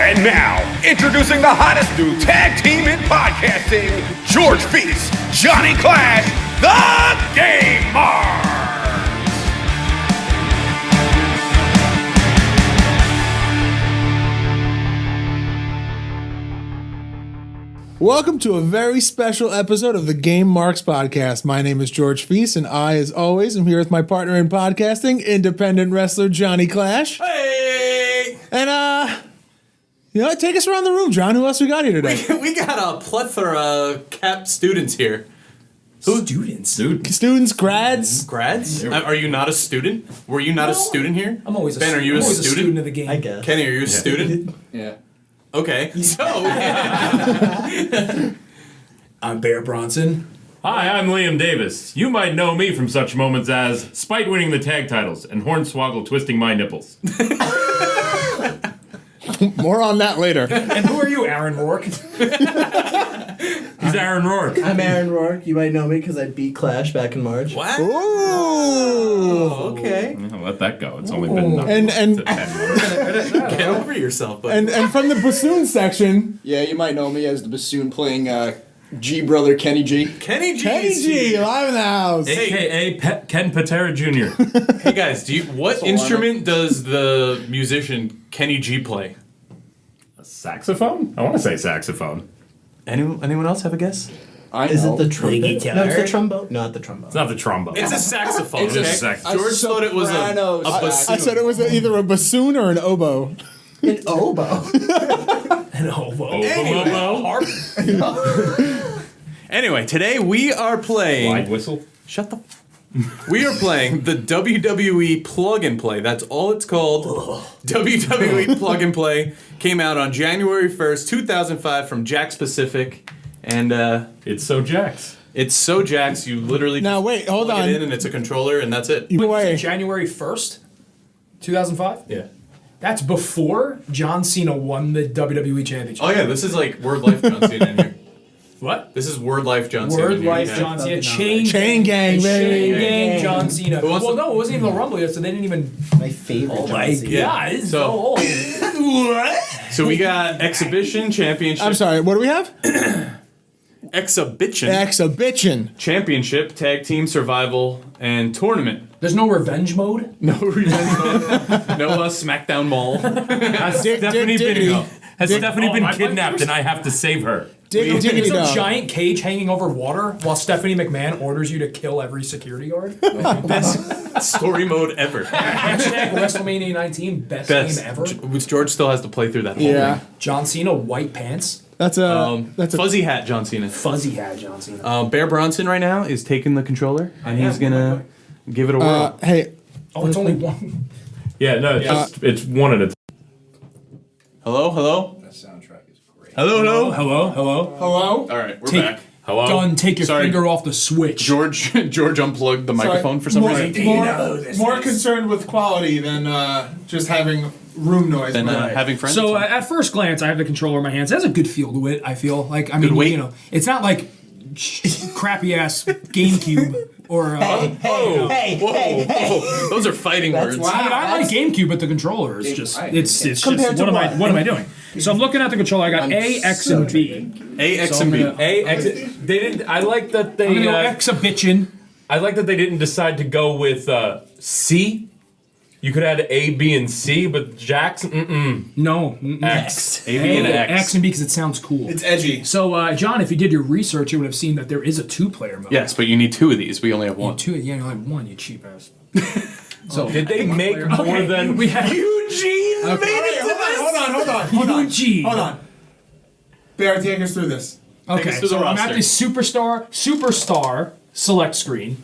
And now, introducing the hottest new tag team in podcasting, George Feast, Johnny Clash, the Game Marks. Welcome to a very special episode of the Game Marks podcast. My name is George Feast, and I, as always, am here with my partner in podcasting, independent wrestler Johnny Clash. Hey! And, take us around the room, John. Who else we got here today? We got a plethora of CAP students here. Who? Students? Students, grads. Grads? Are you not a student? Were you not a student here? I'm always Ben, are you a student of the game. I guess. Kenny, are you a student? Yeah. Okay. So, I'm Bear Bronson. Hi, I'm Liam Davis. You might know me from such moments as Spite winning the tag titles and Hornswoggle twisting my nipples. More on that later. And who are you, Aaron Rourke? He's Aaron Rourke. I'm Aaron Rourke. You might know me because I beat Clash back in March. what? Ooh. Okay. I'll let that go. It's only been And- 10 months. Get over yourself, buddy. And from the bassoon section, Yeah, you might know me as the bassoon playing G brother Kenny G. Kenny G. Kenny G, live in the house. AKA Ken Patera Jr. Hey guys, what instrument does the musician Kenny G play? Saxophone? I want to say saxophone. Anyone else have a guess? Is it the trumpet? guitar. No, it's the trombone. Not the trombone. It's not the trombone. It's a saxophone. It's a okay? saxophone. George thought it was a soprano bassoon. I said it was either a bassoon or an oboe. An oboe. An oboe. Anyway, today we are playing. Wide whistle. Shut the. We are playing the WWE Plug and Play. That's all it's called. WWE Plug and Play came out on January 1st, 2005 from Jakks Pacific. And It's so Jakks. it's so Jakks, you literally Now, just wait, hold plug on. it in and it's a controller and that's it. Wait. January 1st, 2005? Yeah. That's before John Cena won the WWE Championship. Oh yeah, this is like Word Life John Cena in here. What? This is Word Life John Cena. Word in here, Life yeah. John Cena. Chain Chain gang, Chain baby. Gang John Cena. Who wants Well, to- no, it wasn't even the Rumble yet, so they didn't even... My favorite. Oh John my Cena. God, it's So- so old. So we got Exhibition Championship. I'm sorry, what do we have? Exhibition Exhibition. Championship, Tag Team Survival, and Tournament. There's no revenge mode? No revenge mode. No SmackDown Mall. Has Stephanie diggity. been kidnapped and I have to save her? Diggity There's a dog. giant cage hanging over water while Stephanie McMahon orders you to kill every security guard. Best story mode ever. Hashtag WrestleMania 19, best game ever. Which George still has to play through that whole Yeah, thing. John Cena, white pants. that's a Fuzzy hat John Cena. Fuzzy hat John Cena. Bear Bronson right now is taking the controller and he's gonna give it a whirl. hey. Oh, it's only one. Yeah, no, it's one at a time. Hello? That soundtrack is great. Hello? Hello? All right, we're back. Hello? Gun, take your Sorry. finger off the switch. George unplugged the microphone for some reason. More concerned with quality than just having room noise. And having friends. So at first glance, I have the controller in my hands. It has a good feel to it, I feel. Like, I mean, weight. you know, it's not like crappy ass GameCube or... Whoa. Those are fighting words. I mean, I like GameCube, but the controller is just, it's just, Compared to what what? am I doing? So I'm looking at the controller, I got A, X, and B. A, X, So and B. I'm gonna- They didn't. I like that I'm gonna go they. exhibition. I like that they didn't decide to go with C. You could add A, B, and C, but Jakks, No. X. A, B, and X. X and B because it sounds cool. It's edgy. So, John, if you did your research, you would have seen that there is a two-player mode. Yes, but you need two of these. We only have one. Two, yeah, you only have one, you cheap ass. So Did they make more than we have Eugene Okay. Hold on. Eugene. Hold on. Bear, take us through this. Okay, us to the so I'm roster. at the superstar select screen.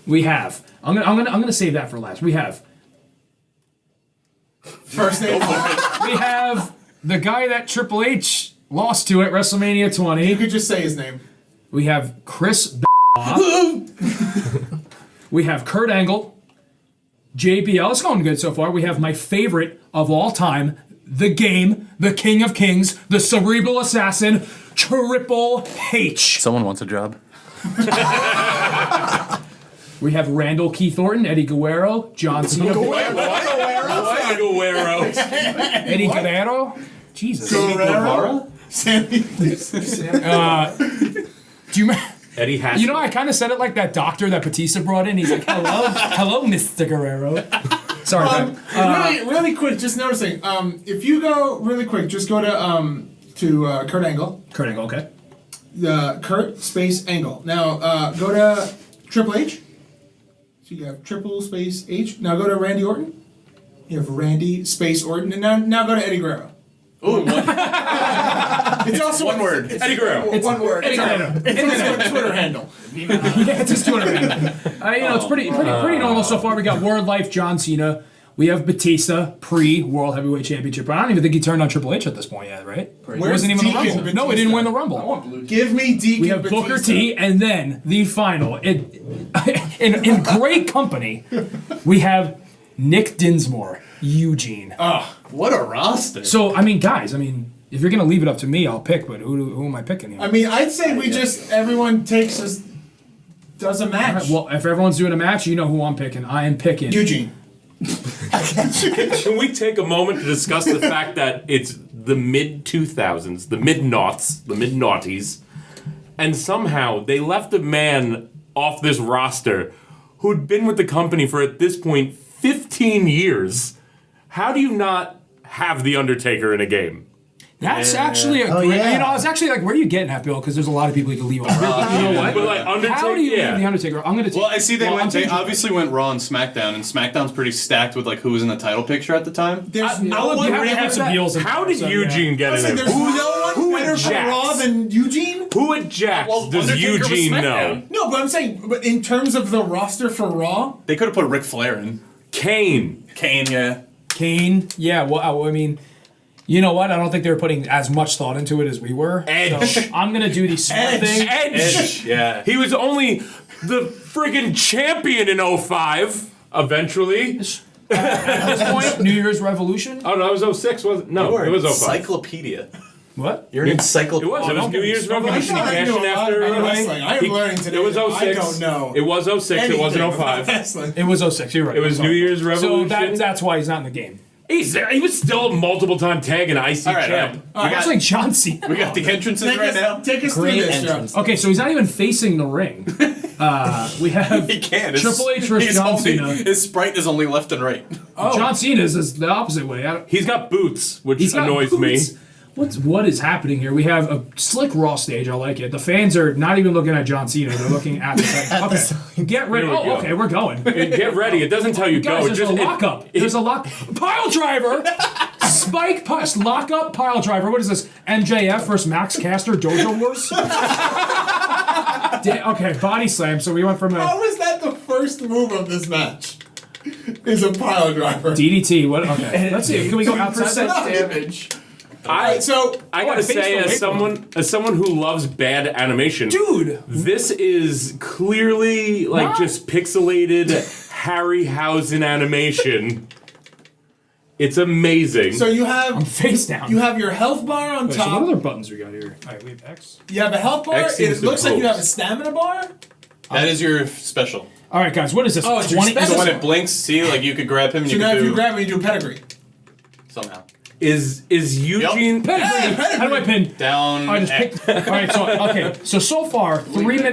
We have. I'm gonna save that for last. We have First name. we have the guy that Triple H lost to at WrestleMania 20. You could just say his name. We have Chris. We have Kurt Angle. JBL. It's going good so far. We have my favorite of all time, the Game, the King of Kings, the Cerebral Assassin, Triple H. Someone wants a job. We have Randall Keith Thornton, Eddie Guerrero, John Cena, Guerrero? Eddie Guerrero, Jesus. Guerrero? Sammy. Do you? Eddie has. You know, I kind of said it like that doctor that Batista brought in. He's like, hello, Mr. Guerrero. Sorry, Really quick, just noticing. If you go really quick, just go to Kurt Angle. Kurt Angle, okay. Kurt space Angle. Now go to Triple H. So you have triple space H. Now go to Randy Orton. You have Randy space Orton, and now go to Eddie Guerrero. Ooh, It's also one word. Eddie Guerrero. It's one word. It's also a Twitter handle. Yeah, it's his Twitter handle. It's pretty normal so far. We got World Life John Cena. We have Batista pre-World Heavyweight Championship. But I don't even think he turned on Triple H at this point yet, right? He wasn't even in the Rumble. No, he didn't win the Rumble. Give me Deacon We have Batista. Booker T, and then the final. In great company, we have Nick Dinsmore, Eugene. What a roster. So, guys, if you're going to leave it up to me, I'll pick, but who am I picking here? I'd say everyone does a match. All right, well, if everyone's doing a match, you know who I'm picking. I am picking Eugene. Can we take a moment to discuss the fact that it's the mid-2000s, the mid-noughts, the mid-noughties, and somehow they left a man off this roster who'd been with the company for, at this point, 15 years. How do you not have The Undertaker in a game? That's actually a great. yeah. It's actually like, where are you getting at, Bill? Because there's a lot of people you can leave on Raw. You know what? But like Undertaker, How do you leave the Undertaker? I'm gonna. Well, I see they I'm taking- obviously went Raw and SmackDown, and SmackDown's pretty stacked with like who was in the title picture at the time. There's You no one have to have some heels. How did Eugene get in there? There's no Who one at better for Jax? Raw than Eugene. Who at Jax does Undertaker was Eugene know? SmackDown. No, but I'm saying, but in terms of the roster for Raw, They could have put Ric Flair in. Kane. Kane, yeah. Kane. Yeah. Well, you know what? I don't think they were putting as much thought into it as we were. Edge. So I'm gonna do the smart thing. Edge. Yeah. He was only the friggin' champion in 05, eventually. At this point, New Year's Revolution. Oh, no, it was 06, wasn't it? No, it was 05. Encyclopedia. What? You're an It encyclopedia. was. It was New Year's Revolution. He I cashed know in a lot after. about wrestling. I am learning today. It was that 06. I don't know. It was 06. It wasn't anything about 05. wrestling. It was 06. You're right. It was New Year's Revolution. So that's why he's not in the game. He was still a multiple-time tag and IC All right, champ. I was like John Cena. We got the entrances right now. Take us through Great this, Joe. entrance. Okay, so he's not even facing the ring. We have He can't. Triple H versus John Cena. His sprite is only left and right. John Cena's is the opposite way. He's got boots, which He's got annoys boots. me. What is happening here? We have a slick Raw stage. I like it. The fans are not even looking at John Cena. They're looking at the side. Okay, get ready. Here we Oh, go. okay, we're going. Get ready. It doesn't tell you Guys, go. there's a lockup. There's a lock. Pile driver. Spike lockup pile driver. What is this? MJF versus Max Caster Dojo Wars? Okay, body slam. So we went from a How is that the first move of this match? Is a pile driver. DDT. What? Okay, let's see. Can we go outside? damage. I So I gotta I faced say, away as from someone who loves bad animation, Dude. this is clearly like What? just pixelated Harryhausen animation. It's amazing. So you have Face down. your health bar on Wait, so what top. other buttons we got here? All right, we have X. You have a health bar. X seems It to looks like you pose. have a stamina bar. That is your special. All right, guys, what is this? Oh, it's your special. So when it blinks, see, like you could grab him and So you now could if do you grab it, you do a pedigree. somehow. is Eugene? How do I pin? Down. I just X. picked. All right, so far,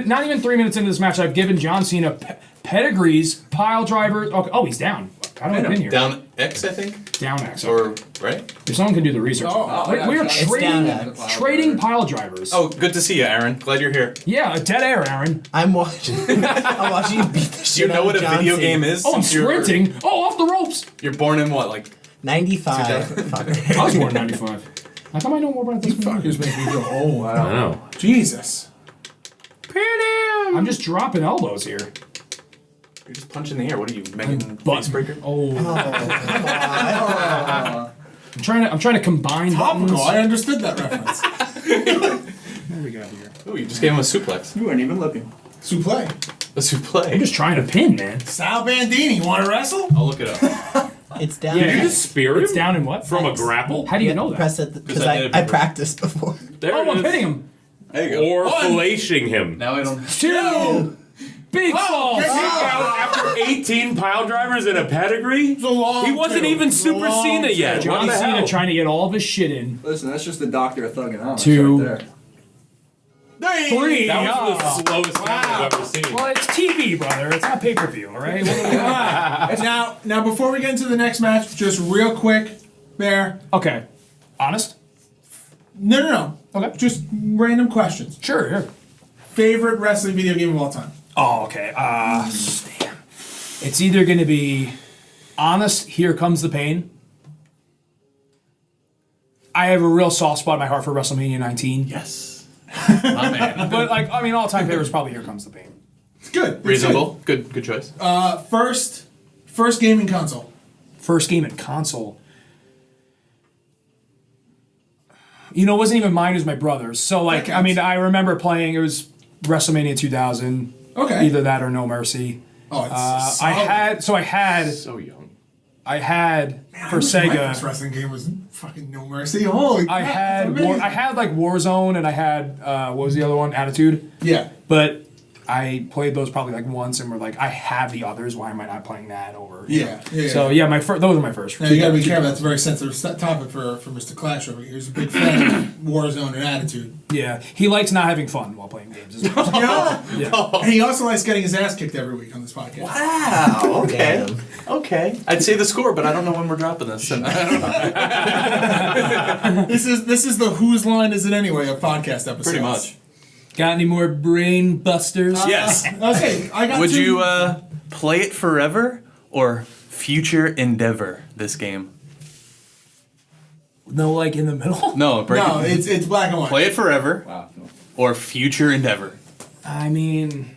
not even 3 minutes into this match, I've given John Cena pedigrees, pile drivers. Okay, oh, he's down. How do I pin here? Down X, I think. Down X. Or right? If someone can do the research. We are It's down X. trading pile drivers. Oh, good to see you, Aaron. Glad you're here. Yeah, dead air, Aaron. I'm watching. I'm watching you beat the Do shit you know out what of a John video Cena. game is? Oh, I'm since you're- sprinting. Oh, off the ropes. You're born in what, like 95. I was born in 95. How come I know more about this? Fuckers make me feel old. I know. Jesus. I'm just dropping elbows here. you're just punching the air. What are you, Megan Button. Facebreaker? Oh, I'm trying to combine Topical. buttons. I understood that reference. What do we got here? Ooh, you just gave him a suplex. You weren't even looking. Suplex. A suplex. I'm just trying to pin, man. Sal Bandini. You want to wrestle? I'll look it up. It's down. Did you just spear him It's down in what? from a grapple? How do you know that? Press it because I did it I before. practiced before. There Oh, it I'm is. pinning him. There you go. Or fellatiing him. Now I don't. Two. Big falls. After 18 pile drivers and a pedigree, a long he wasn't two. even It's a Super long Cena yet. two. What Johnny the Cena hell? trying to get all of his shit in. Listen, that's just the doctor of thugonomics Two. right there. 3. That was the Oh. slowest count I've ever seen. Well, it's TV, brother. It's not pay-per-view, all right? Now, before we get into the next match, just real quick, Bear. Okay. Honest? No. Okay. Just random questions. Sure. Favorite wrestling video game of all time? Oh, okay. Damn. It's either going to be Honest, Here Comes the Pain. I have a real soft spot in my heart for WrestleMania 19. Yes. My man. But, like, I mean, all-time favorite is probably Here Comes the Pain. It's good. It's Reasonable. Good choice. good. First gaming console. First game in console. You know, it wasn't even mine, it was my brother's. So, like, I mean, I remember playing, it was WrestleMania 2000. Okay. Either that or No Mercy. Oh, it's I had So young. for My first Sega. wrestling game was fucking No Mercy. Holy I crap, had that's amazing. I had like Warzone and I had what was the other one? Attitude. Yeah. But I played those probably like once and were like, I have the others. Why am I not playing that over? Yeah. So yeah, those are my first. Now you gotta be careful. That's a very sensitive topic for Mr. Clash over here. He's a big fan of Warzone and Attitude. Yeah, he likes not having fun while playing games. As well. And he also likes getting his ass kicked every week on this podcast. Wow. Okay. Damn. Okay. I'd say the score, but I don't know when we're dropping this. This is the Whose Line Is It Anyway of podcast episodes. Pretty much. Got any more brain busters? Yes. Okay, I got Would two. you play it forever or future endeavor this game? No, like in the middle. No, break No, it. it's black and white. Play it forever Wow. or future endeavor. I mean,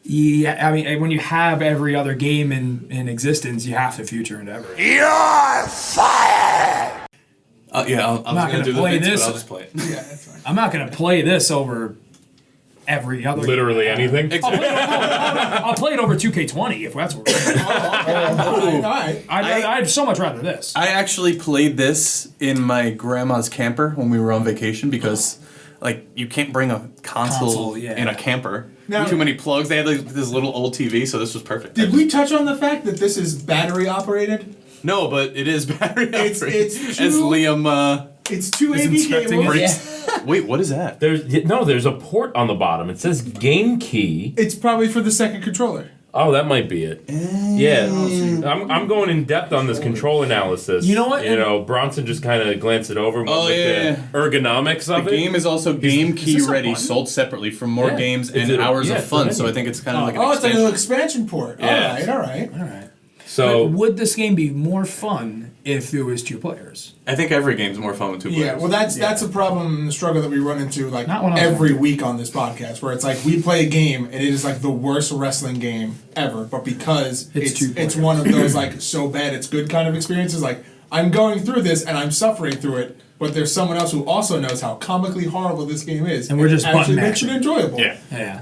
yeah. I mean, when you have every other game in existence, you have to future endeavor. You're fired! Yeah, I was not gonna gonna do the play things, this. but I'll just play it. Yeah, that's fine. I'm not gonna play this over every other. Literally anything. I'll play it over 2K20 if that's what we're saying. All right. I'd so much rather this. I actually played this in my grandma's camper when we were on vacation because, like, you can't bring a console yeah. in a camper. Now- Too many plugs. They had like, this little old TV, so this was perfect. Did we touch on the fact that this is battery operated? No, but it is battery It's operated. two- As Liam. It's two Is AV inspecting cables. it? Wait, what is that? There's a port on the bottom. It says game key. It's probably for the second controller. Oh, that might be it. Yeah, I'm going in depth on this control analysis. You know what? You know, Bronson just kind of glanced it over and went Oh, with yeah. the ergonomics of The it. game is also game key this a ready, button? sold separately for more Yeah. games It's and a- hours yeah, of it's a fun. menu. So I think it's kind of like an Oh, it's like a extension. little expansion port. Yeah. All right. All right. So But would this game be more fun if there was 2 players? I think every game's more fun with 2 players. Yeah, well, that's a problem and the struggle that we run into like Not when I was every week on this podcast, where it's like we play a game and it is like the worst wrestling game ever, but because It's two it's players. one of those like so bad it's good kind of experiences. Like I'm going through this and I'm suffering through it, but there's someone else who also knows how comically horrible this game is, And we're just actually button makes it mashing. enjoyable. Yeah. Yeah.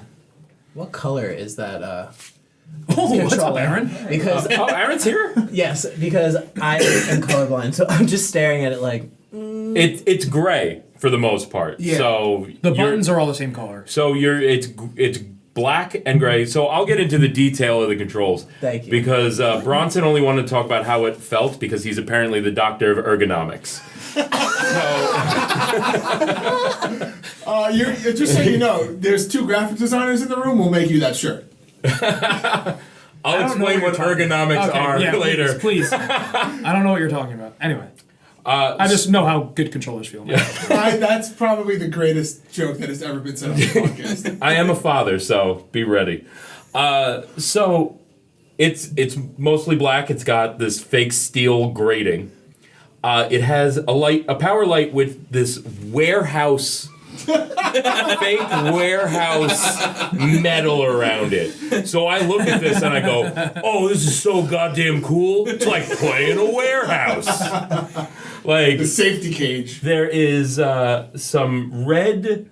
What color is that? Oh, what's up, controller? Aaron? Because oh, Aaron's here. yes, because I am colorblind, so I'm just staring at it like. It's gray for the most part. Yeah. So The you're- buttons are all the same color. So it's black and gray. So I'll get into the detail of the controls. Thank you. Because Bronson only wanted to talk about how it felt because he's apparently the doctor of ergonomics. You're just so you know, there's 2 graphic designers in the room. We'll make you that shirt. I'll explain what ergonomics are yeah, later. Please. I don't know what you're talking about. Anyway. I just know how good controllers feel. That's probably the greatest joke that has ever been said on this podcast. I am a father, so be ready. So it's mostly black. It's got this fake steel grating. It has a power light with this warehouse, fake warehouse metal around it. So I look at this and I go, "Oh, this is so goddamn cool! It's like playing a warehouse." Like The safety cage. there is some red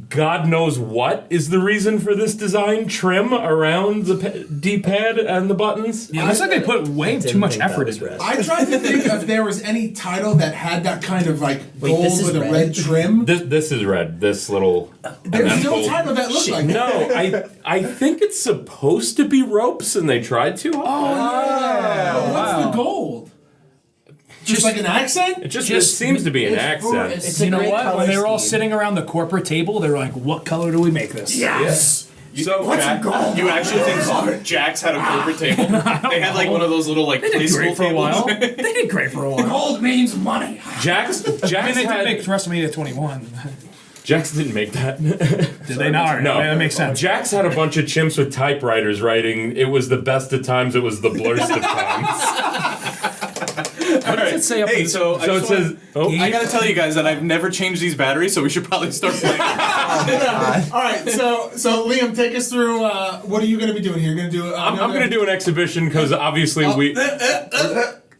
God knows what is the reason for this design trim around the D-pad and the buttons. Yeah, it looks like they put way too much effort into it. I tried to think if there was any title that had that kind of like Wait, gold this is with a red? red trim. This is red. This little. There's no gold. title that looked like that. No, I think it's supposed to be ropes, and they tried too hard. What's the gold? Just like an accent? It seems to be an accent. It's a You know great what? color When they were all scheme. sitting around the corporate table, they were like, "What color do we make this?" Yes. So you actually think Jakks had a corporate table? They had like one of those little like They did preschool great for a while. tables. They did great for a while. Gold means money. Jakks I mean, they had did make WrestleMania 21. Jakks didn't make that. Did they not? No, that makes sense. Jakks had a bunch of chimps with typewriters writing. It was the best of times. It was the blurst of times. What does it say up Hey, in so So it says. Oh, I gotta tell you guys that I've never changed these batteries, so we should probably start playing. All right, so Liam, take us through. What are you going to be doing here? You're going to do. I'm gonna do an exhibition because obviously we.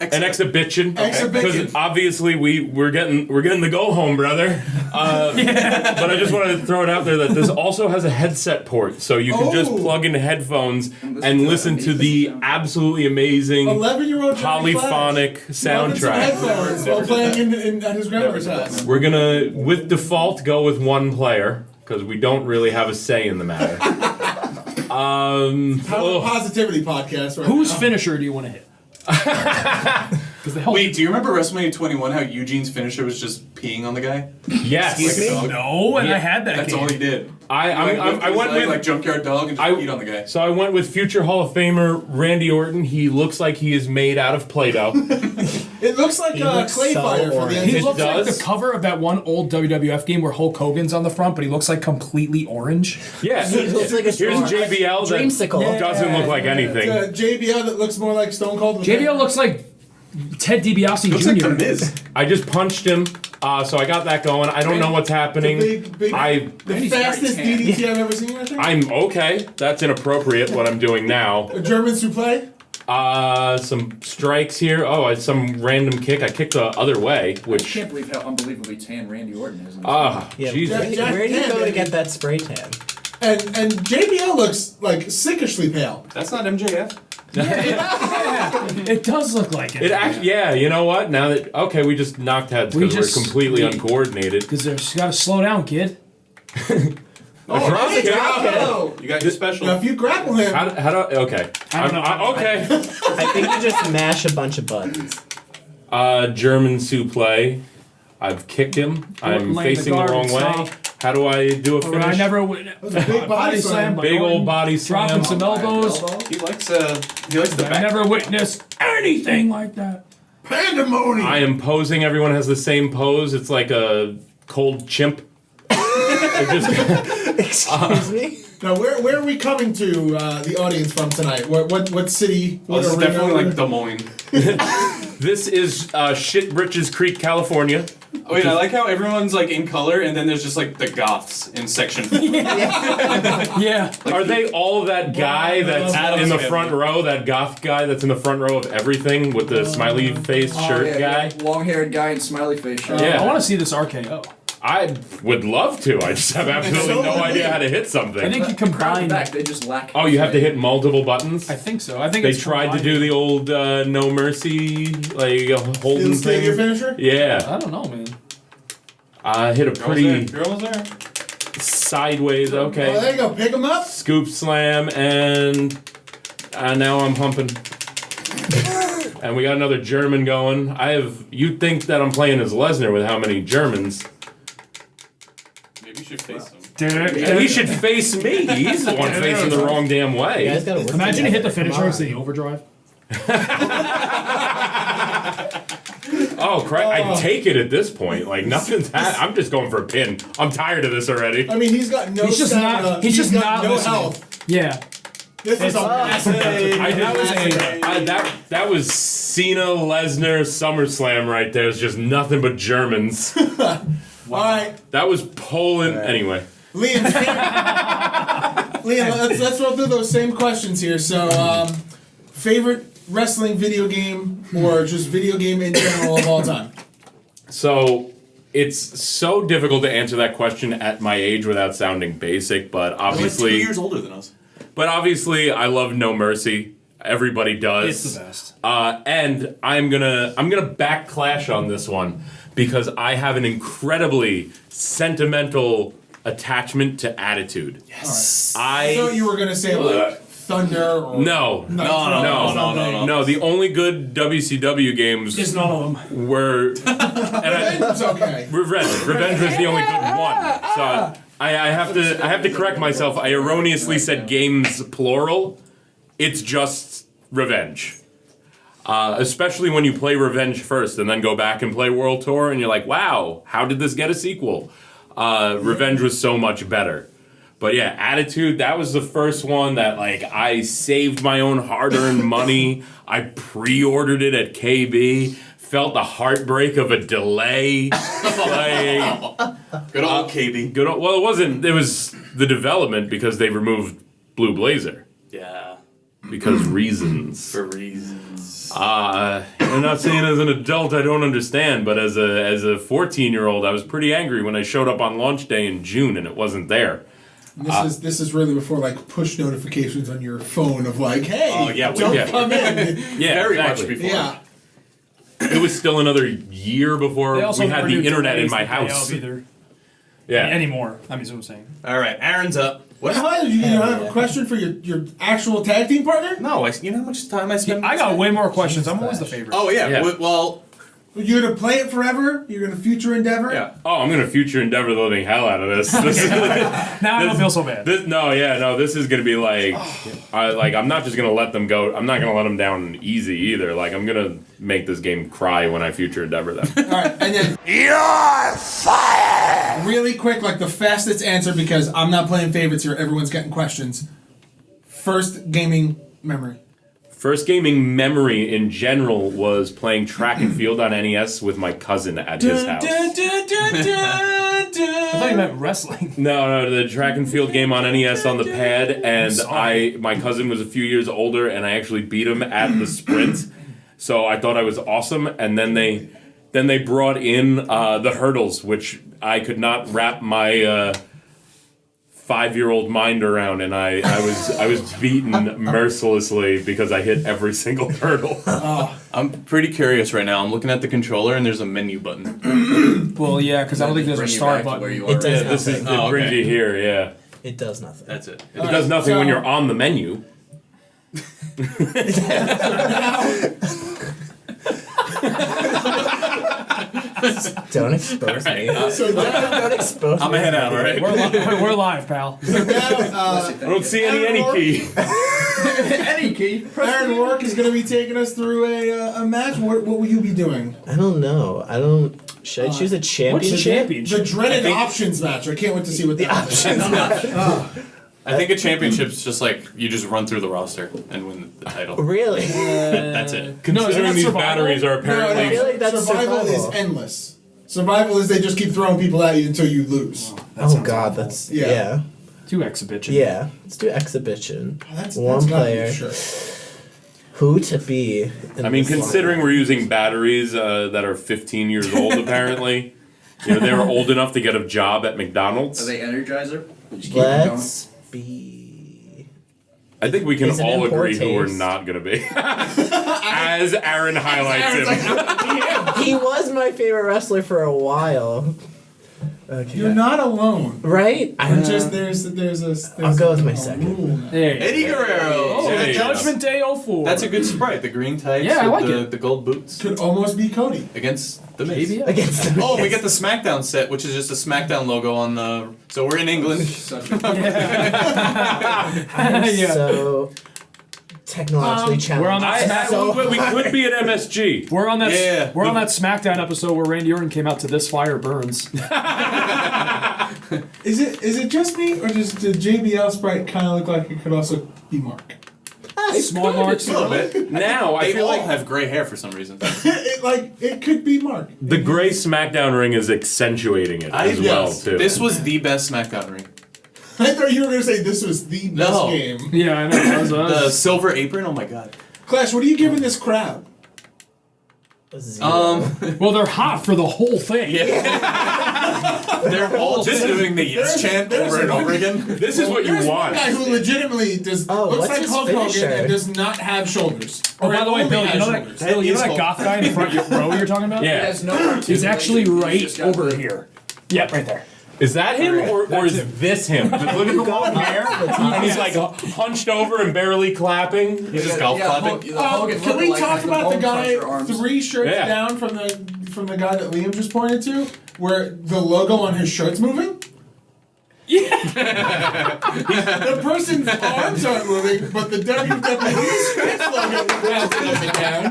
An exhibition. Exhibition. Because obviously we're getting the go home, brother. But I just wanted to throw it out there that this also has a headset port, so you can just plug in headphones and listen to the absolutely amazing 11-year-old polyphonic soundtrack. Headphones while playing at his grandmother's house. We're gonna, with default, go with one player because we don't really have a say in the matter. Positivity podcast. Right Whose now. finisher do you want to hit? Because the Wait, do you remember WrestleMania 21? How Eugene's finisher was just peeing on the guy? Yes. Like a dog? No, and I had that That's game. all he did. I went with like junkyard dog and just peed on the guy. So I went with future Hall of Famer Randy Orton. He looks like he is made out of Play-Doh. It looks like a looks clay so fighter for orange. the He It looks like does. the cover of that one old WWF game where Hulk Hogan's on the front, but he looks like completely orange. Yeah. He looks like a Here's JBL that dreamsicle. doesn't look like anything. JBL that looks more like Stone Cold. JBL looks like Ted DiBiase Looks Jr. like the Miz. I just punched him, so I got that going. I don't know what's happening. The he's fastest very tan. DDT I've ever seen. I think. I'm okay. That's inappropriate. What I'm doing now. A German suplex. Some strikes here. Oh, some random kick. I kicked the other way, I which. can't believe how unbelievably tan Randy Orton is. Yeah, Jesus. where do you go to Jack get that spray tan? And JBL looks like sickishly pale. That's not MJF. It does look like it. It actually, yeah. You know what? Now that we just knocked heads We because just- we're completely we- uncoordinated. Because you gotta slow down, kid. A drop kick? Oh. You got your special. Now if you grapple him, How do okay? I don't know. Okay. I think you just mash a bunch of buttons. German suplex. I've kicked him. I'm Laying the facing the guard wrong and way. stuff. How do I do a But finish? I never win. was a big body slam. by Big Orton, old body slam. dropping some elbows. He likes the I back. never witnessed anything like that. Pandemonium. I am posing. Everyone has the same pose. It's like a cold chimp. It just- Excuse me? Now where are we coming to the audience from tonight? What city? Oh, What this is arena? definitely like Des Moines. this is Shit Britches Creek, California. Oh, wait, I like how everyone's like in color, and then there's just like the goths in section 4. Yeah. Are they all that guy that's Adam's in the family. front row? That goth guy that's in the front row of everything with the smiley face shirt guy? Long-haired guy in smiley face shirt. Yeah. I want to see this RKO. I would love to. I just have absolutely no idea how to hit something. I think you Crowd in combine. the back, they just lack. Oh, you have to hit multiple buttons? I think so. I think They it's tried to combined. do the old no mercy, like holding Steel your thing. finisher? Yeah. I don't know, man. I hit a pretty Girl was there. sideways, Oh, there okay. you go. Pick him up. Scoop slam, and now I'm pumping. And we got another German going. You'd think that I'm playing as Lesnar with how many Germans. Maybe you should face him. Yeah, he should face me. He's the one facing the wrong damn You guys way. gotta work Imagine you hit the together. finisher Come instead of the overdrive. Oh crap! I take it at this point. Like nothing's I'm just going for a pin. I'm tired of this already. I mean, he's got no He's just stamina. not. He's just got not no listening. health. Yeah. This is a massive. That was Cena Lesnar SummerSlam right there. It's just nothing but Germans. All right, That was Poland. Anyway, Liam. Liam, let's roll through those same questions here. So, favorite wrestling video game or just video game in general of all time? so It's so difficult to answer that question at my age without sounding basic, but obviously, You're like 2 years older than us. But obviously, I love No Mercy. Everybody does. It's the best. And I'm gonna backclash on this one because I have an incredibly sentimental attachment to Attitude. Yes. I thought you were gonna say like Thunder or No. No, the only good WCW games It's none of them. were It's okay. Revenge was the only good one. So I have to correct myself. I erroneously said games plural. It's just Revenge. Especially when you play Revenge first and then go back and play World Tour and you're like, wow, how did this get a sequel? Revenge was so much better. But yeah, Attitude, that was the first one that like I saved my own hard-earned money. I pre-ordered it at KB. Felt the heartbreak of a delay. Good old KB. Well, it was the development because they removed Blue Blazer. Yeah. Because reasons. For reasons. I'm not saying as an adult I don't understand, but as a 14-year-old, I was pretty angry when I showed up on launch day in June and it wasn't there. This is really before like push notifications on your phone of like, hey, Oh, yeah, don't come in. Yeah, Very much exactly. before. Yeah. It was still another year before They also we had never the do internet in delays my the day house. of either. Yeah. Anymore. I mean, that's what I'm saying. All right, Aaron's up. What? What? You have a question for your actual tag team partner? No, you know how much time I spend? I got way more questions. I'm always the favorite. Oh yeah. Yeah. Well. You're gonna play it forever? You're gonna future endeavor? Yeah. Oh, I'm gonna future endeavor the living hell out of this. This is, Now I don't feel so bad. this is gonna be like, I'm not just gonna let them go. I'm not gonna let them down easy either. Like, I'm gonna make this game cry when I future endeavor them. Alright, and then You're fired! really quick, like the fastest answer because I'm not playing favorites here, everyone's getting questions. First gaming memory. First gaming memory in general was playing track and field on NES with my cousin at his house. I thought you meant wrestling. No, the track and field game on NES on the pad, and my cousin was a few years older, and I actually beat him at the sprint. So I thought I was awesome, and then they brought in the hurdles, which I could not wrap my 5-year-old mind around, and I was beaten mercilessly because I hit every single hurdle. I'm pretty curious right now. I'm looking at the controller and there's a menu button. Well, yeah, because I don't think there's a Bring you start back to where button. you It are. does It nothing. brings you here, yeah. It does nothing. That's it. It does nothing when you're on the menu. Don't expose me. So now, Don't expose me. I'm head out, all right? We're live, pal. I don't see any key. Any key. Aaron Rourke is gonna be taking us through a match. What will you be doing? I don't know. Should I choose a What's the championship? championship? The dreaded options match. I can't wait to see what that is. I think a championship's just like you just run through the roster and win the title. Really? That's it. No, is Considering that these survival? batteries are No, apparently... I feel like that's survival is survival. endless. Survival is they just keep throwing people at you until you lose. Oh god, that's Yeah. yeah. Two exhibition. Yeah. Let's do exhibition. That's One gotta be player. Sure. Who to be? In I mean, this considering lineup. we're using batteries that are 15 years old, apparently, they were old enough to get a job at Are McDonald's. they Energizer? Just keep them Let's be. I think we can He's an all agree import who we're taste. not going to be. As Aaron highlights him. He was my favorite wrestler for a while. Okay. You're not alone. Right? But just there's I'll go with my a second. rule now. Hey. Eddie Guerrero. Oh, There you go. Judgment Day 04. That's a good sprite. The green tights Yeah, I with like it. the gold boots Could almost be Cody. against the Miz. Maybe. Against the Oh, we get the SmackDown set, which is just a SmackDown logo on the. So we're in England. Such a Yeah. So technologically challenged. We're on that We could be at MSG. We're on that. Yeah. We're on that SmackDown episode where Randy Orton came out to "This Fire Burns." Is it just me, or does the JBL sprite kind of look like it could also be Mark? Small marks. A little bit. Now, I They feel all like have gray hair for some reason. it could be Mark. the gray SmackDown ring is accentuating it as well, yes. too. This was the best SmackDown ring. I thought you were gonna say this was the best No. game. Yeah, I know. That was The silver apron. Oh my god. Clash, what are you giving this crowd? Well, they're hot for the whole thing. They're all just doing the yes chant over and over again. This is what you There's one want. guy who legitimately looks what's like his Hulk Hogan finisher? and does not have shoulders. Oh, by the way, only Bill, has you know shoulders. that, Bill, you know that goth guy in the front row you're talking about? Yeah. Has no articulation. He's actually He right just got over the- here. Yeah, right there. Is that him or is this him? Just look at the long hair. And he's like hunched over and barely clapping. He's just golf clapping. Can we talk about the guy arms. 3 shirts Yeah. down from the guy that Liam just pointed to, where the logo on his shirt's moving? Yeah. The person's arms aren't moving, but the WWE stretch logo is bouncing up and down.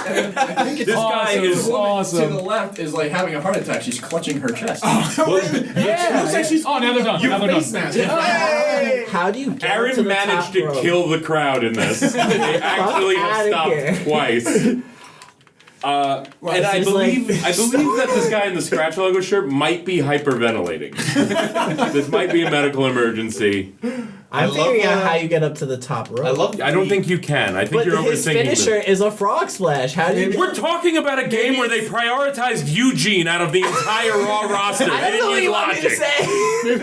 And I think it's This guy is the woman awesome. to the left is like having a heart attack. She's clutching her chest. It looks like she's Oh, now they're done. Now they're face done. mask. How do you get to Aaron the managed top to rope? kill the crowd in this. They actually have outta stopped here. twice. And I he's believe like- I believe that this guy in the scratch logo shirt might be hyperventilating. This might be a medical emergency. I'm love figuring out that. how you get up to the top rope. I love. I don't think you can. I think But you're his overthinking finisher this. is a frog splash. How do you? We're talking about a game where they prioritized Eugene out of the entire Raw roster. I They don't know didn't what use you want me to logic. say.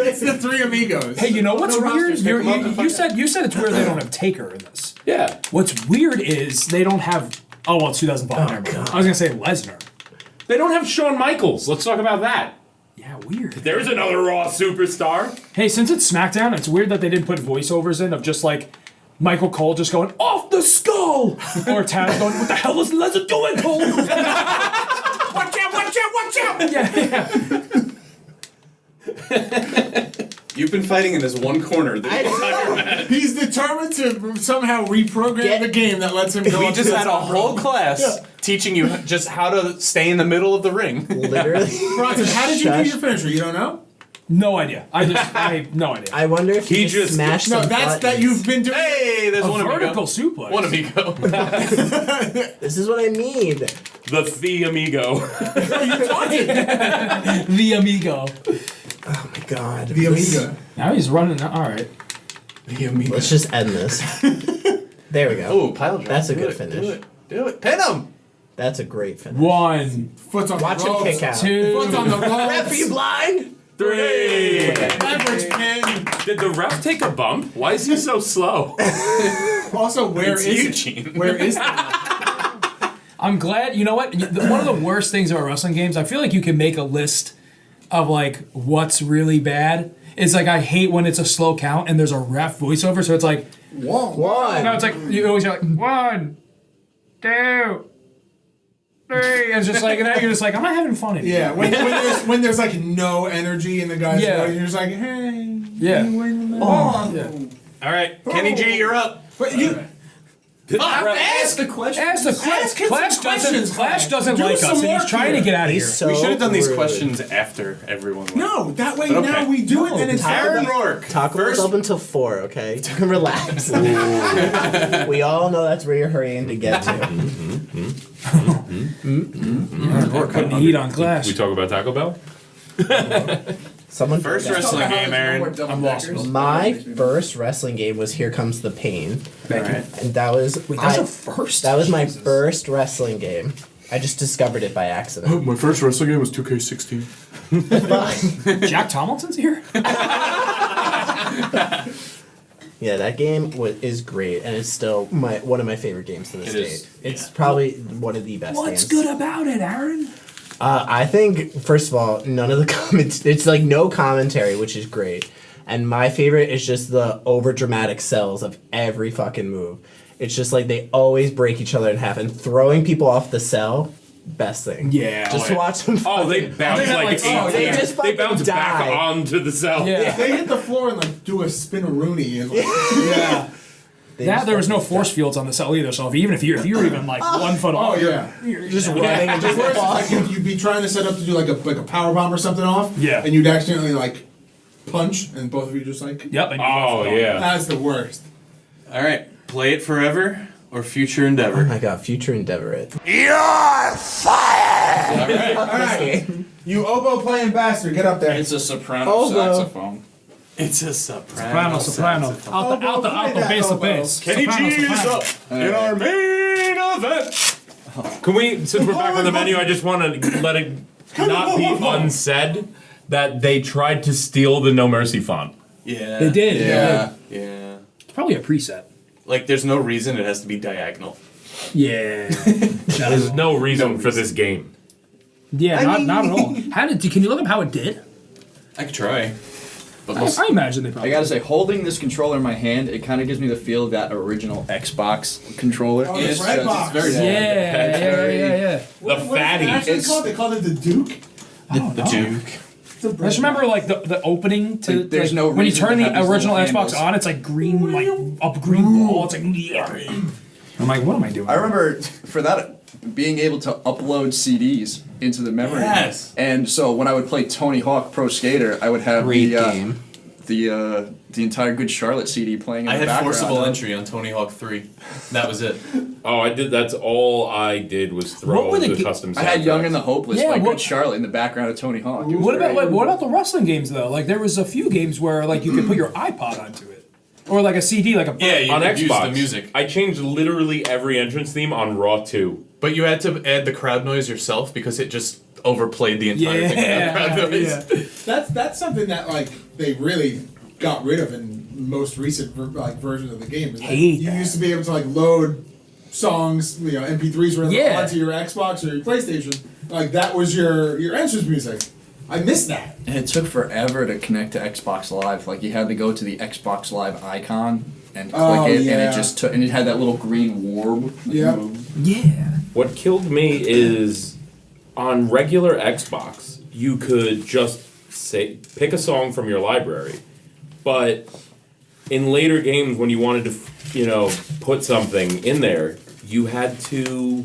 It's the 3 amigos. Hey, you know what's No weird? rosters, pick 'em up and You said it's weird they don't have Taker in this. Yeah. What's weird is they don't have. Oh well, it's 2005. Never mind. I was gonna say Lesnar. They don't have Shawn Michaels. Let's talk about that. Yeah, weird. There's another Raw superstar. Hey, since it's SmackDown, it's weird that they didn't put voiceovers in of just like Michael Cole just going off the skull, or Taz going, "What the hell is Lesnar doing, Cole?" Watch out, watch out, watch out! Yeah. You've been fighting in this one corner the entire match. He's determined to somehow reprogram the game that lets him go We up just to the had a top whole rope. class teaching you just how to stay in the middle of the ring. Literally. Bronson, how did you do Shush. your finisher? You don't know? No idea. I have no idea. I wonder if He he just- smashed No, some that's that buttons. you've been doing. Hey, there's A one vertical amigo. suplex. One amigo. This is what I mean. The Amigo. The Amigo. Oh my god. The Amiga. Now he's running. All right. The amigo. Let's just end this. There we go. Oh, pile drive. That's a Do good it, finish. Do it. Do it. Pin him. That's a great finish. 1, Foot's on Watch the him ropes. kick out. 2. Foot's on the Ref, are you ropes. blind? 3. Leverage pin. Did the ref take a bump? Why is he so slow? Also, where It's is Eugene. it? Where is that? I'm glad. You know what? One of the worst things about wrestling games, I feel like you can make a list of like what's really bad. It's like I hate when it's a slow count and there's a ref voiceover, so it's like One. no, it's like you always hear like 1, 2, 3. And it's just like and then you're just like I'm not having fun anymore. Yeah, when there's like no energy in the guy's Yeah. voice, you're just like, hey, Yeah. you win the Yeah. All right, Kenny G, you're up. But you Ask the question. Ask the Ask him Clash some doesn't questions, Clash doesn't Do like some us, and he's work trying to here. get out of here. He's so We should have done these rude. questions after everyone left. no, that way Okay. now we do it and it's Aaron happening. Rourke. Taco Bell's First, up until 4, okay? You can relax. We all know that's where you're hurrying to get to. We're putting the heat on Clash. We talk about Taco Bell? Someone First forgot. wrestling game, Aaron. I'm lost. My first wrestling game was Here Comes the Pain. All right. And that was Wait, that's a first. that was my first wrestling game. I just discovered it by accident. My first wrestling game was 2K16. Jack Tomlinson's here. Yeah, that game is great, and it's still one of my favorite games to this It day. is, It's yeah. probably one of the best What's games. good about it, Aaron? I think, first of all, none of the comments, it's like no commentary, which is great. And my favorite is just the over dramatic sells of every fucking move. It's just like they always break each other in half, and throwing people off the cell, best thing. Yeah. Just to watch them. Oh, they bounce had, like like, 18. oh, they just They fucking bounce back die. onto the cell. Yeah. They hit the floor and like do a spin-a-rooney and like, Yeah. They That just there was no fucking force die. fields on the cell either. So if you're even like 1 foot oh off, yeah. you're Just running and just Worse is fall. like you'd be trying to set up to do like a power bomb or something off. Yeah. And you'd accidentally like punch and both of you just like Yep. And Oh, yeah. that's the worst. All right, play it forever or future Oh endeavor. my god, Future Endeavor it. All right. You oboe playing bastard, get up there. It's a soprano Oh, no. saxophone. It's a soprano. soprano. Out the bass, the bass. Kenny G Soprano, is soprano. up in our main event. Can we, since we're back on the menu, I just want to let it not be unsaid that they tried to steal the No Mercy font. Yeah. They did. Yeah. Yeah. It's probably a preset. Like, there's no reason it has to be diagonal. Yeah. There's no reason for this game. Yeah, not at all. Can you look up how it did? I could try. But I imagine they I probably. gotta say, holding this controller in my hand, it kind of gives me the feel of that original Xbox controller. Oh, the It's red just- box. it's very- Yeah. The What is it fatty. actually It's- called? They called it the Duke. the Duke. It's a I bread just remember box. like the opening to Like, there's like, no when you reason turn to the have these original little Xbox handles. on, it's like green, like a green ball. It's like I'm like, what am I doing? I remember for that being able to upload CDs into the memory. Yes. And so when I would play Tony Hawk Pro Skater, I would have Great the game. the entire Good Charlotte CD playing in I the had background. forcible entry on Tony Hawk 3. That was it. Oh, I did. That's all I did was What throw were the the ga- custom. I had Young soundtracks. and the Hopeless Yeah, by what- Good Charlotte in the background of Tony Hawk. It was What about great. what about the wrestling games though? Like there was a few games where like you could put your iPod onto it, or like a CD, like a Yeah, you on could Xbox. use the music. I changed literally every entrance theme on Raw 2. But you had to add the crowd noise yourself because it just overplayed the entire thing. Yeah, Crowd noise. yeah. That's something that like they really got rid of in most recent versions of the game. Is that Hate you that. used to be able to like load songs, MP3s were Yeah. onto your Xbox or your PlayStation. Like that was your entrance music. I miss that. And it took forever to connect to Xbox Live. Like you had to go to the Xbox Live icon and click Oh, it, and yeah. it just took, and it had that little green warb. Yeah. Yeah. What killed me is on regular Xbox, you could just say pick a song from your library, but in later games when you wanted to, put something in there, you had to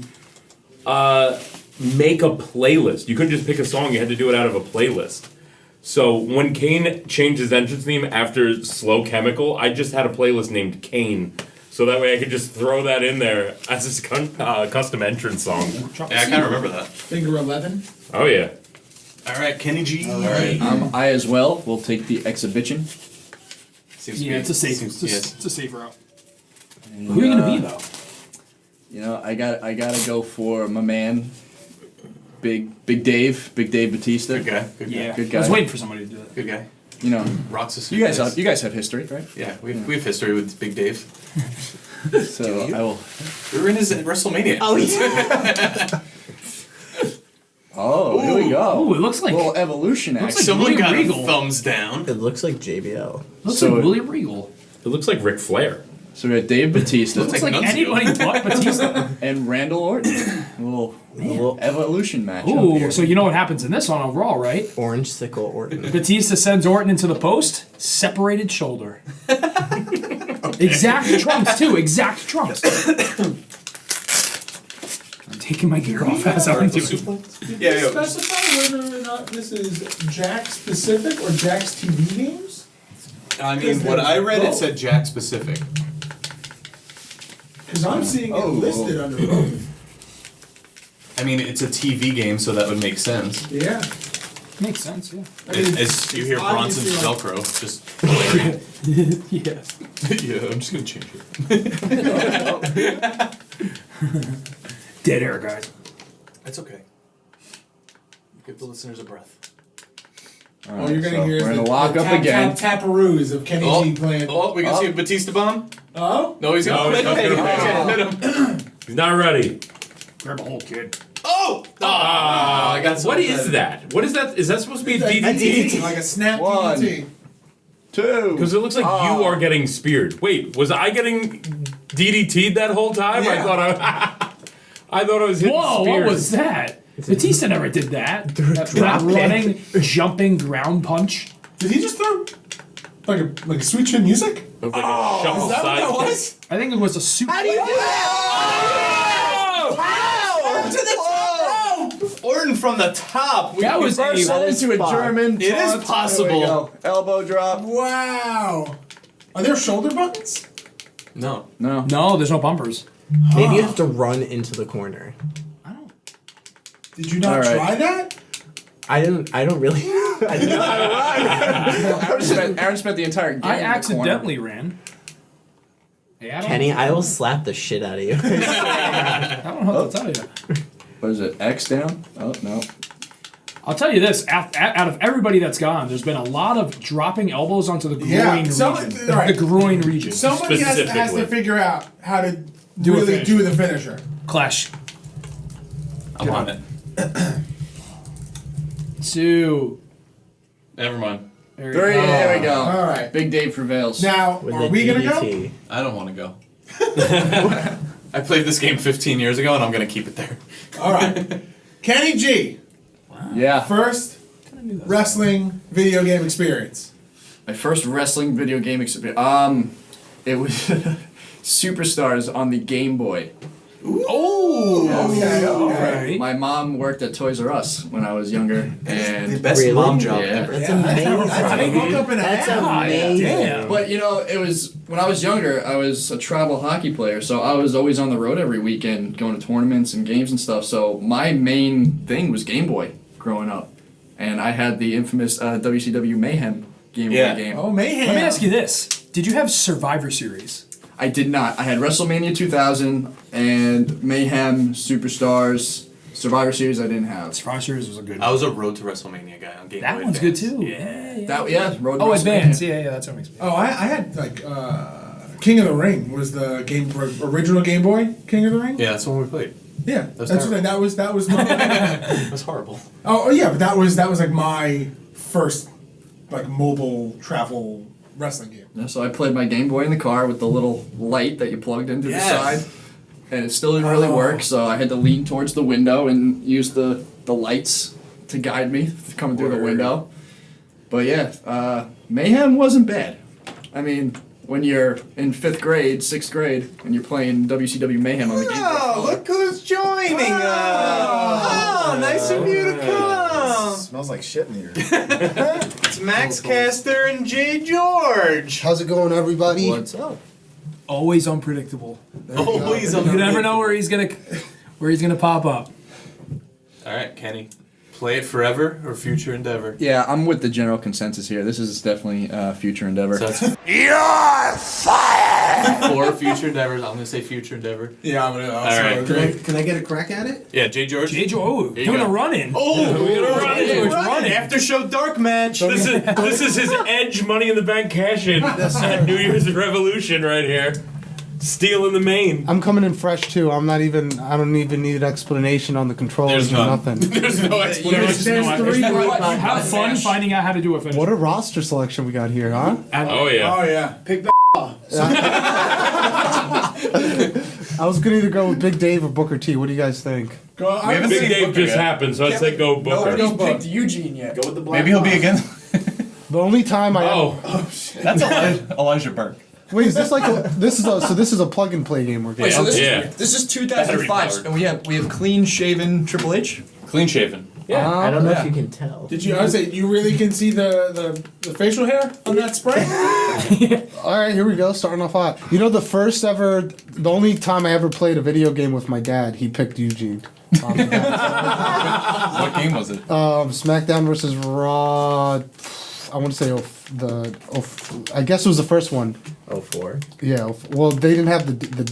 make a playlist. You couldn't just pick a song; you had to do it out of a playlist. So when Kane changed his entrance theme after Slow Chemical, I just had a playlist named Kane. So that way I could just throw that in there as his custom entrance song. Yeah, I kind of remember that. Finger 11. Oh yeah. All right, Kenny G. All right. I as well will take the exhibition. Seems to Yeah, be- it's a safe. seems- It's yes. a safe route. Who are you gonna be though? You know, I gotta go for my man, Big Dave Batista. Good guy. Good guy. Yeah, Good I was guy. waiting for somebody to do that. Good guy. You know, Rocks a you guys suitcase. have history, right? Yeah, we have history with Big Dave. So I will. We were in his WrestleMania. Oh yeah. Oh, here we go. Ooh, it looks like little evolution looks action. like Someone William got Regal. a thumbs down. It looks like JBL. looks So- like William Regal. It looks like Ric Flair. So we got Dave Batista Looks like Nunzio. anybody but Batista. and Randall Orton. A little evolution match. Ooh, so you know what happens in this one on Raw, right? Orange sickle Orton. Batista sends Orton into the post, separated shoulder. Exact trunks too, exact trunks. I'm taking my gear off as I'm doing. Did Yeah, you yeah. specify whether or not this is Jack specific or Jack's TV games? I mean, what I read, it said Jack specific. Because I'm seeing it Oh. listed under both. I mean, it's a TV game, so that would make sense. Yeah. Makes sense, yeah. I mean, As you hear it's Bronson's obviously like- Velcro, just blaring. Yeah. Yeah, I'm just gonna change it. Dead air, guys. It's okay. Give the listeners a breath. All you're gonna So hear is we're the, gonna lock the up tap, again. taparoos of Kenny G playing. Oh, we can see a Batista bomb? Oh? No, he's gonna No, he's not gonna hit him. He's not ready. Grab a hold, kid. Oh! I got What is that? What is that? Is that supposed to be a DDT? Like a snap One. DDT. 2. Because it looks like you are getting speared. Wait, was I getting DDT'd that whole time? Yeah. I thought I was hitting Whoa, spears. what was that? Batista never did that. That running, jumping ground punch. Did he just throw like a sweet chin music? It was like a shuffle side kick. I think it was a super. How do you do that? Orton from the top. That was Reversal That is into a fun. German. It is taunt. possible. There we go. Elbow drop. Wow. Are there shoulder buttons? No. No. No, there's no bumpers. Maybe you have to run into the corner. Did you not All right. try that? I don't really. I didn't know how to run. Aaron spent the entire game I in the corner. accidentally ran. Hey, I don't, Kenny, I will slap the shit out of you. I don't know what to tell you. What is it? X down? Oh no. I'll tell you this: out of everybody that's gone, there's been a lot of dropping elbows onto the groin Yeah, region. right. The groin region. Somebody has to Specifically. figure out how to Do a really finisher. do the finisher. Clash. I'm on it. 2. Never mind. There 3. you go. There we go. All right. Big Dave prevails. Now, With are the we gonna go? DDT. I don't want to go. I played this game 15 years ago, and I'm gonna keep it there. All right. Kenny G, Yeah. first wrestling video game experience. My first wrestling video game experience. It was Superstars on the Game Boy. Okay. Right. My mom worked at Toys R Us when I was younger, and Best Really? mom job Yeah. ever. That's amazing. Woke up in a That's hat. amazing. Damn. but you know, it was when I was younger. I was a travel hockey player, so I was always on the road every weekend, going to tournaments and games and stuff. So my main thing was Game Boy growing up, and I had the infamous WCW Mayhem Game Yeah. Boy game. Oh, mayhem. Let me ask you this: did you have Survivor Series? I did not. I had WrestleMania 2000 and Mayhem, Superstars, Survivor Series. I didn't have. Survivor Series was a good. I was a Road to WrestleMania guy on Game That Boy one's good Advance. too. Yeah. That Road to Oh, WrestleMania. Advance. Yeah, that's what makes me. Oh, I had like King of the Ring was the original Game Boy King of the Ring. Yeah, that's the one we played. Yeah, That's that's what terrible. that was my. It was horrible. oh yeah, but that was like my first like mobile travel wrestling game. Yeah, so I played my Game Boy in the car with the little light that you plugged into Yes. the side, and it still didn't really work. So I had to lean towards the window and use the lights to guide me coming through the window. But yeah, Mayhem wasn't bad. I mean, when you're in 5th grade, 6th grade, and you're playing WCW Mayhem on the Game Boy. Oh, look who's joining us! Oh, nice of you to come. Smells like shit in here. It's Max Caster and Jay George. How's it going, everybody? What's up? Always unpredictable. Always You never know where he's gonna pop up. All right, Kenny. Play it forever or future endeavor? Yeah, I'm with the general consensus here. This is definitely future endeavor. So that's You're fired! 4 future endeavors. I'm gonna say future endeavor. Yeah, I'm gonna. All right. Can I get a crack at it? Yeah, Jay George. Jay George, oh, Here you doing go. a run-in. Oh, we're gonna run Jay George running. After show dark match. This is his Edge Money in the Bank cash-in at New Year's Revolution right here. Stealing the main. I'm coming in fresh too. I don't even need an explanation on the controllers There's or none. nothing. There's no explanation. There's 3. Have fun finding out how to do a finish. What a roster selection we got here, huh? Oh yeah. Oh yeah. Pick the. I was gonna either go with Big Dave or Booker T. What do you guys think? Go. I haven't Big seen Dave Booker just yet. happened, so I'd say go Booker. Nobody's picked Eugene yet. Go with the black. Maybe he'll be again. The only time I Oh, That's Elijah Burke. wait, is this like this is a plug and play game we're Wait, so getting? this is Yeah. 2005, and we have clean shaven Triple H. clean shaven. I don't know yeah. if you can tell. Did you? I was say you really can see the facial hair on that spray. All right, here we go. Starting off hot. You know, the only time I ever played a video game with my dad, he picked Eugene. What game was it? SmackDown versus Raw. I want to say I guess it was the first one. 04. Yeah. Well, they didn't have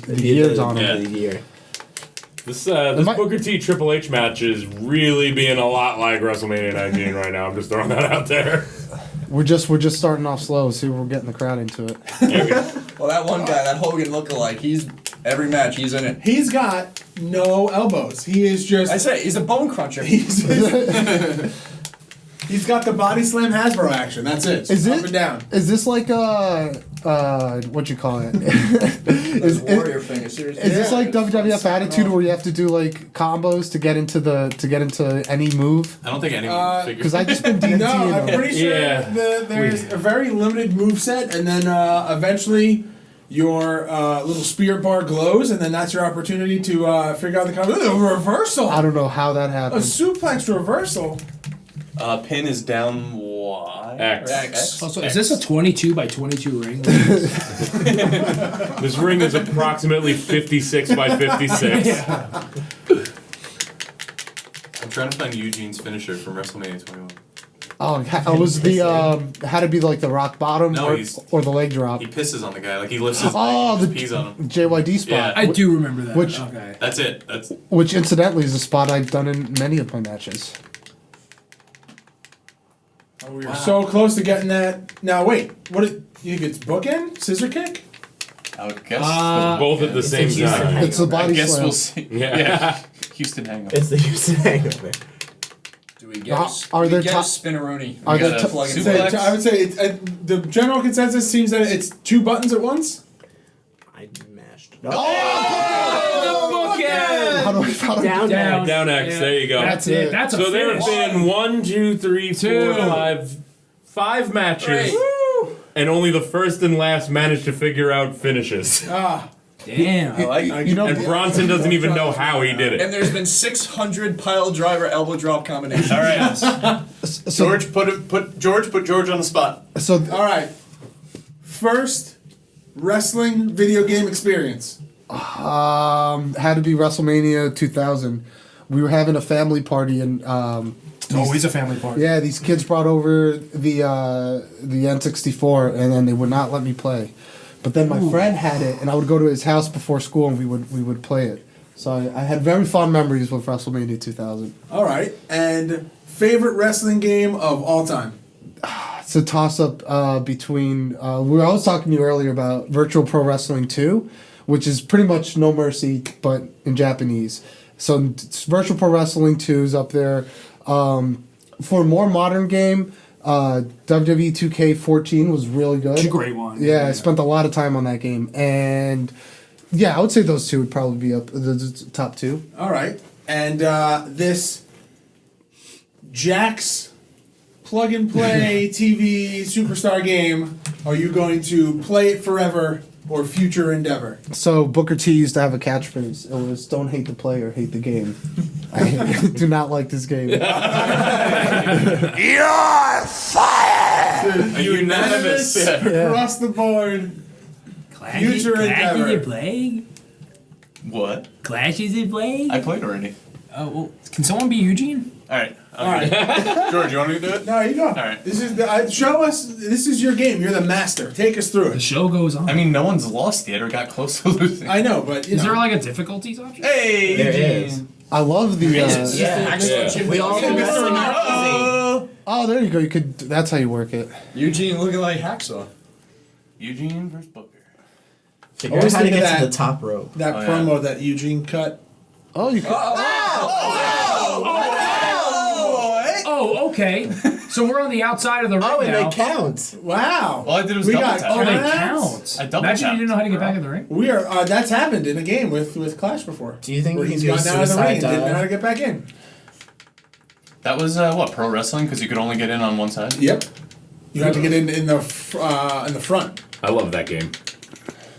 the years on Yeah. it. The year. This Am I- Booker T Triple H match is really being a lot like WrestleMania 19 right now. I'm just throwing that out there. We're just starting off slow. See, we're getting the crowd into it. Well, that one guy, that Hogan lookalike, he's every match he's in it. He's got no elbows. He is just. I say he's a bone cruncher. He's got the body slam Hasbro action. That's it. Is Up it? and down. Is this like what you call it? His warrior finger, seriously. Is this like WWF Attitude where you have to do like combos to get into any move? I don't think anyone figured. Because I just been DNT. No, I'm pretty sure Yeah. there's a very limited moveset, and then eventually your little spirit bar glows, and then that's your opportunity to figure out the combo. A reversal! I don't know how that A happened. suplex reversal. Pin is down Y. X. Also, is this a 22 by 22 ring? This ring is approximately 56 by 56. I'm trying to find Eugene's finisher from WrestleMania 21. it was the had to be like the rock bottom No, or the leg drop. He pisses on the guy. Like he lifts his leg Oh, and the just pees on him. JYD spot. Yeah. I do remember that. Which- okay. That's it. That's Which incidentally is a spot I've done in many of my matches. Oh, we were so close to getting that. Now wait, you think it's bookend, scissor kick? I would guess. Both at the same time. It's the I body guess slam. we'll see. Yeah. Houston hang up. It's the Houston hangover. Do we get Are there a top- spinneroni? Are there got t- a plug and suplex? play? I would say the general consensus seems that it's 2 buttons at once. I mashed. How do I Down. Down X. There you go. That's it. That's a So there have finish. been 1, 2, 3, 4, 5 matches, and only the first and last managed to figure out finishes. Damn. I like it. You know, And Bronson doesn't even know how he did And it. there's been 600 pile driver elbow drop combinations. All right. so, George, put George on the spot. so All right. First wrestling video game experience. had to be WrestleMania 2000. We were having a family party and Always a family party. yeah, these kids brought over the N64 and then they would not let me play. But then my friend had it and I would go to his house before school and we would play it. So I had very fond memories with WrestleMania 2000. All right. And favorite wrestling game of all time. It's a toss up between. I was talking to you earlier about Virtual Pro Wrestling 2, which is pretty much No Mercy but in Japanese. So Virtual Pro Wrestling 2 is up there. For a more modern game, WWE 2K14 was really good. It's a great one. Yeah, I spent a lot of time on that game, and yeah, I would say those two would probably be up the top 2. All right. And this Jakks plug and play TV superstar game, are you going to play it forever or future endeavor? So Booker T used to have a catchphrase. It was "Don't hate the player, hate the game." I do not like this game. Unanimous across the board. Future endeavor. playing? What? Clash is it playing? I played already. Oh, well, Can someone be Eugene? All right. All right. George. You want me to do it? No, you go. All right. This is show us. This is your game. You're the master. Take us through The it. show goes on. I mean, no one's lost yet or got close to losing. I know, but you is know. there like a difficulties option? Hey, There Eugene. is. I love the. We all think wrestling are Oh, there you go. You could. That's how you work it. Eugene looking like Hacksaw. Eugene versus Booker. Figure out Always how to think of get to that. the top rope. That Oh, yeah. promo that Eugene cut. Oh, you could. Oh, okay. So we're on the outside of the ring Oh, and now. they count. Wow. All I did was we double got tap. Oh, they counts. count. I double Imagine you didn't know how to get tapped. back in the ring. We are. That's happened in a game with Clash before. Do you think where we can he's do a gotten out of the suicide ring and didn't know dive? how to get back in? That was what, pro wrestling? Because you could only get in on one side. Yep. You have to get in the front. I love that game.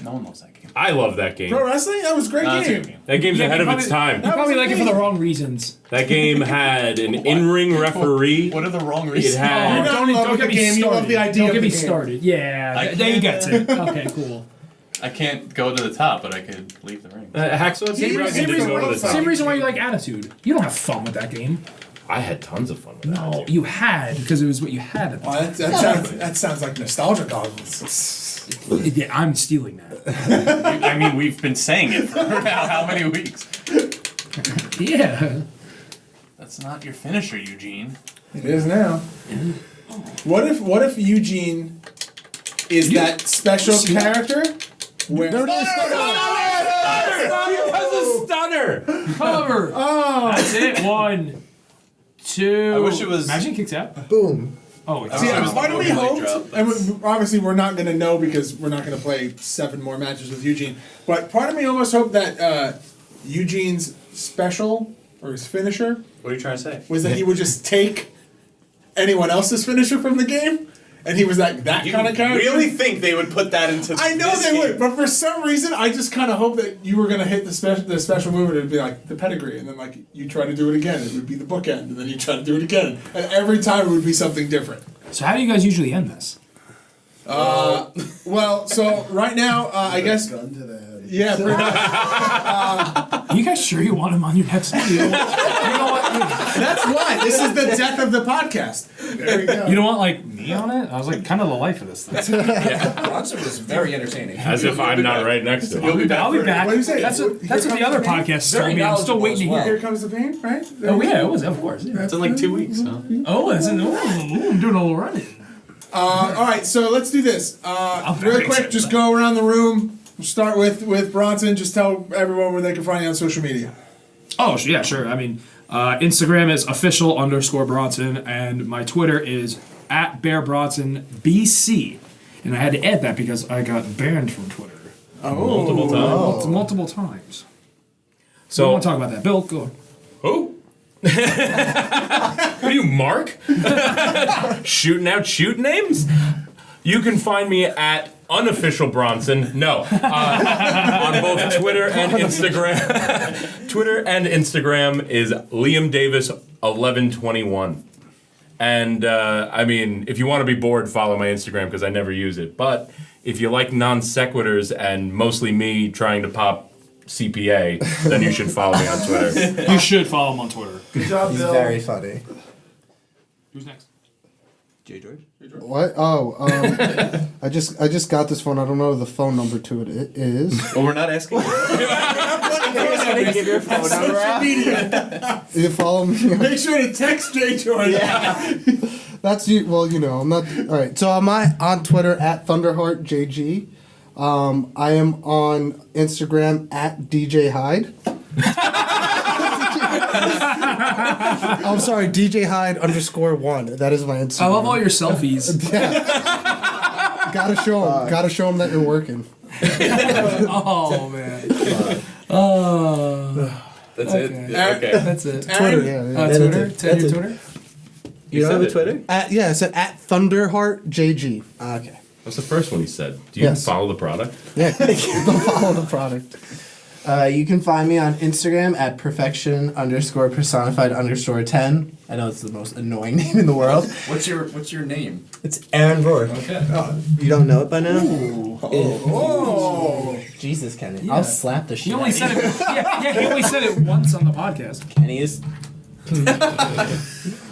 No one loves that game. I love that game. Pro wrestling? That was a great That's a game. good game. That game's Yeah, ahead you of its time. You probably was like it for the amazing. wrong reasons. That game had an in-ring referee. What are the wrong It reasons? had. You're not in love with the game, you love the idea Don't of get the me game. started. Yeah, I then he can't- gets it. Okay, cool. I can't go to the top, but I could leave the ring. Hacksaw Same didn't reason- go to the same top. Same reason why you like Attitude. You don't have fun with that game. I had tons of fun with that. No, you had because it was what you had at the Well, that sounds like nostalgia goggles. Yeah, I'm stealing that. I mean, we've been saying it for how many weeks? Yeah. That's not your finisher, Eugene. It is now. What if Eugene is that special character? Where Stunner! Cover. Oh, That's it. 1, 2. I wish it was- Imagine kicks out. Boom. Oh, it's see, it was part of me the leg hoped, drop. and obviously we're not going to know because we're not going to play 7 more matches with Eugene. But part of me almost hoped that Eugene's special or his finisher What are you trying to say? was that he would just take anyone else's finisher from the game, and he was that kind of character. really think they would put that into I know they would, but for some reason, I just kind of hope that you were gonna hit the special move, and it'd be like the pedigree, and then like you try to do it again, it would be the bookend, and then you try to do it again, and every time it would be something different. So how do you guys usually end this? Well, so right now, I guess, Gun to the head. yeah, pretty much. Are you guys sure you want him on your next video? You know what? That's why. This is the death of the podcast. There you go. You don't want like me on it? I was like kind of the life of this thing. Bronson was very entertaining. As if I'm not right next to him. I'll be back. What do you say? That's what the other podcast told me. I'm still waiting to hear. Here comes the pain, right? Oh yeah, it was of course. Yeah. It's in like 2 weeks. Huh? Oh, I'm doing a little running. All right, so let's do this. very Real quick, excited just about go around the room. We'll start with Bronson. Just tell everyone where they can find you on social media. Oh yeah, sure. I mean, Instagram is official_Bronson, and my Twitter is @BearBronsonBC. And I had to add that because I got banned from Twitter Multiple times. multiple times. So I So, want to talk about that. Bill, go. who? What are you, Mark? Shooting out shoot names? You can find me at unofficial Bronson. No, on both Twitter and Instagram. Twitter and Instagram is Liam Davis 1121. And I mean, if you want to be bored, follow my Instagram because I never use it. But if you like non sequiturs and mostly me trying to pop CPA, then you should follow me on Twitter. You should follow him on Twitter. Good job, He's Bill. very funny. Who's next? J. George? What? Oh, I just got this phone. I don't know the phone number to it. It is. Well, we're not asking. Give your phone number out. You follow me. Make sure to text J. George. That's you. Well, you know, I'm not. All right. So am I on Twitter at ThunderheartJG. I am on Instagram at DJ Hyde. I'm sorry, DJ Hyde _1. That is my Instagram. I love all your selfies. Gotta show them. Gotta show them that you're working. Oh man. That's Okay. it. Yeah, okay. That's it. Twitter. Yeah. Twitter. That's Tell it. your Twitter. You don't have a Twitter? Yeah, it's at ThunderheartJG. Okay. What's the first one he said? Do you Yes. follow the product? Yeah, don't follow the product. You can find me on Instagram at perfection_personified_10. I know it's the most annoying name in the world. What's your name? It's Aaron Rourke. Okay. You don't know it by now? Oh. Jesus, Kenny. Yeah. I'll slap the shit He only out of said you. it. Yeah, he only said it once on the podcast. Kenny is...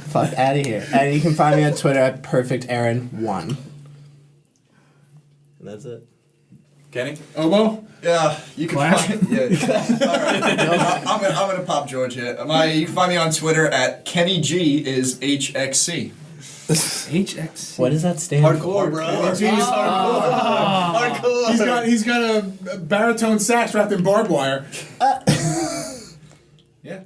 Fuck out of here. And you can find me on Twitter at perfectaaron1. And that's it. Kenny? Obo? Yeah, you can Clash? find. Yeah. All right. I'm gonna pop George here. You can find me on Twitter at Kenny G is HXC. HX. What does that stand for? Hardcore, bro. Hardcore. He's got a baritone sax wrapped in barbed wire. Yeah.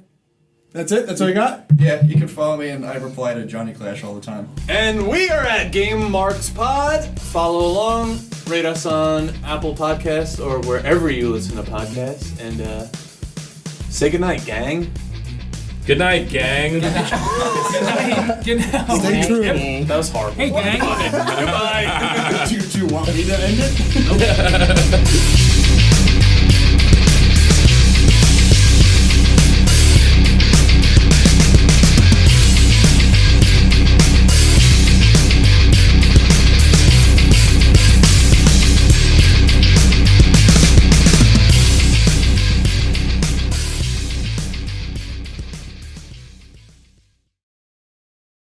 That's it? That's all you got? Yeah, you can follow me, and I reply to Johnny Clash all the time. And we are at Game Marks Pod. Follow along, rate us on Apple Podcasts or wherever you listen to podcasts, and say goodnight, gang. Good night, gang. Get out. Stay true. That was horrible. Hey, gang. Goodbye. Do you want me to end it?